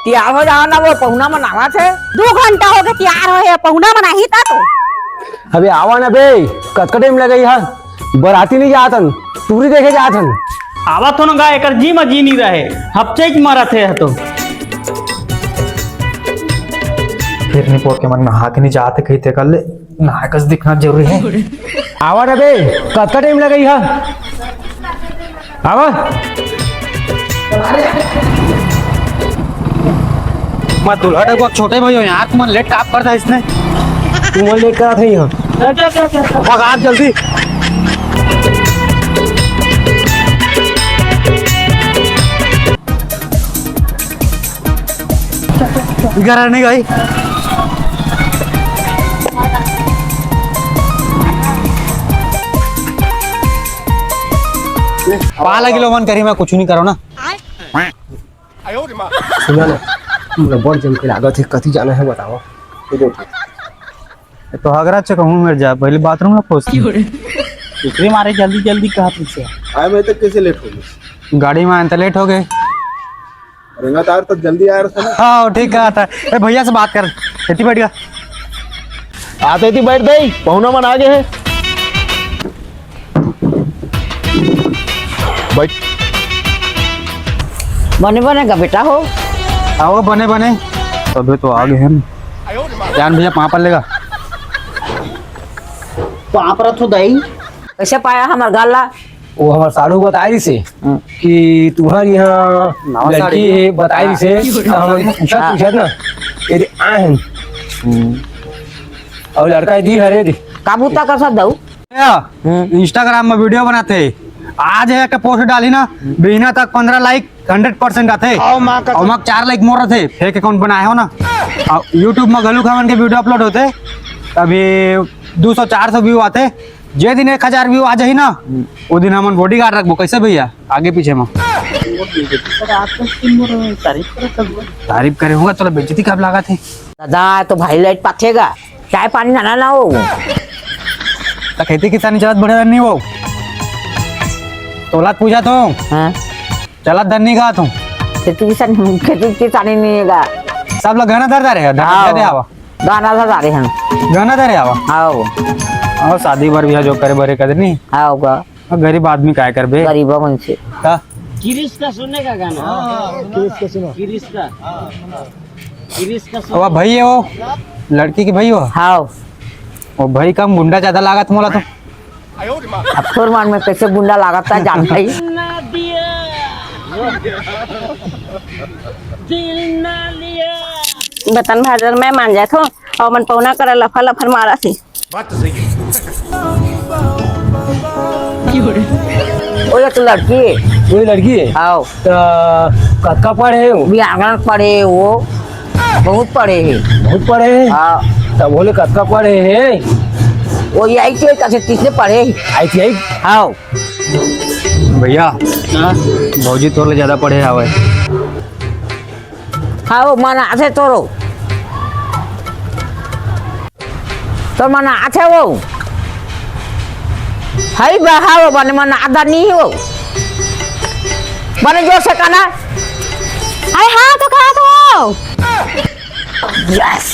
तैयार हो जाओ ना, वो पहुना मनावा थे। 2 घंटा हो गए तैयार हो पहुना मनाही था तो अबे आवा ना बे, कतका टाइम लगई हा। बराती नहीं जातन, टूरी देखे जातन। आवा तो ना गाय कर जी में जी नहीं रहे, हफ्ते ही मारा थे तो फिर नहीं पोट के मन नहा के नहीं जाते कही थे कल नहा कस दिखना जरूरी है। आवा ना बे, कतका टाइम लगई हा। आवा मैं दूल्हा को छोटे भाई हो यार, तुम लेट काम करता है इसने। तुम लेट करा थे यहाँ। भगा जल्दी। घर नहीं गई। 5 किलो मन करी मैं कुछ नहीं करो ना। सुना ना, तुमने बहुत जम के लागत है, कथी जाना है बताओ। तो अगर अच्छा कहूँ मेरे जा पहले बाथरूम में पहुंच दूसरी मारे जल्दी जल्दी कहा पीछे आए मैं तक कैसे लेट हो गई? गाड़ी में आए तो लेट हो गए। रेंगा तार तक जल्दी आया था ना। हाँ ठीक है, भैया से बात कर। खेती बैठ गया आते थी बैठ गई, पहुना मन आगे है। बैठ। बने बनेगा बेटा हो। आओ बने बने तभी तो आगे है। जान भैया वहाँ पर लेगा वहाँ पर तो दही कैसे पाया हमार गाला। वो हमारे साड़ू बताई से कि तुम्हारे यहाँ लड़की है, बताई से पूछा ना यदि आए और लड़का दी हरे दी काबूता कर सकता इंस्टाग्राम में वीडियो बनाते आज है के पोस्ट डाली ना बिना तक 15 लाइक 100% आते और माँ 4 लाइक मोर रहे फेक अकाउंट बनाए हो ना। यूट्यूब में गलू खावन के वीडियो अपलोड होते अभी 200-400 व्यू आते। जे दिन 1000 व्यू आ जाही ना वो दिन हम बॉडी गार्ड रखबो। कैसे भैया आगे पीछे में तारीफ करे होगा चलो बेइज्जती कब लगा थे दादा तो भाई लाइट पाथेगा चाय पानी नाना ना हो। तो खेती किसानी चलत बढ़िया नहीं वो तोलात पूजा तो हाँ चलत धरनी का तू खेती किसानी नहीं है। सब लोग गाना धरता रहेगा दे आवा गाना था सारे हैं गाना धरे आवा आओ और शादी बार भी जो करे बरे कर नहीं आओगा गरीब आदमी काय कर बे गरीबा मन से का किरिस का सुनने का गाना। किरिस का वो भाई है वो लड़की की भाई हो हाँ वो भाई कम गुंडा ज्यादा लागत मोला तो अब थोर मान में कैसे गुंडा लगाता है जान भाई। बतन भाजर मैं मान जात हो और मन पौना कर लफा लफर मारा थी। वो एक लड़की है। कोई लड़की है आओ तो कतका पढ़े है वो? भी आंगन पढ़े वो बहुत पढ़े है। बहुत पढ़े है। हाँ तो बोले कतका पढ़े है? वो यही थे कैसे तीसरे पढ़े ITI। आओ भैया भौजी तोर ज्यादा पढ़े आवे हाँ मन आछे तोरो तो मन आछे वो हाई बहा वो बने मन आधा नहीं हो बने जोर से कहना अरे हाँ तो कहा तो यस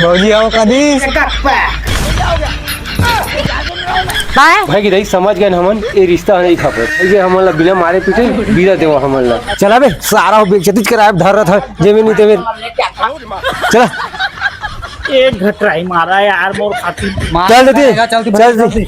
भौजी आओ कदी भाई की रही समझ गए हमन ये रिश्ता नहीं खबर ये हमन ला बिना मारे पीटे बीरा देवा हमन ला। चला बे सारा बेइज्जती कराए धर रहा था जेमे नहीं तेमे चला एक घटराई मारा यार मोर खाती चल देती चल देती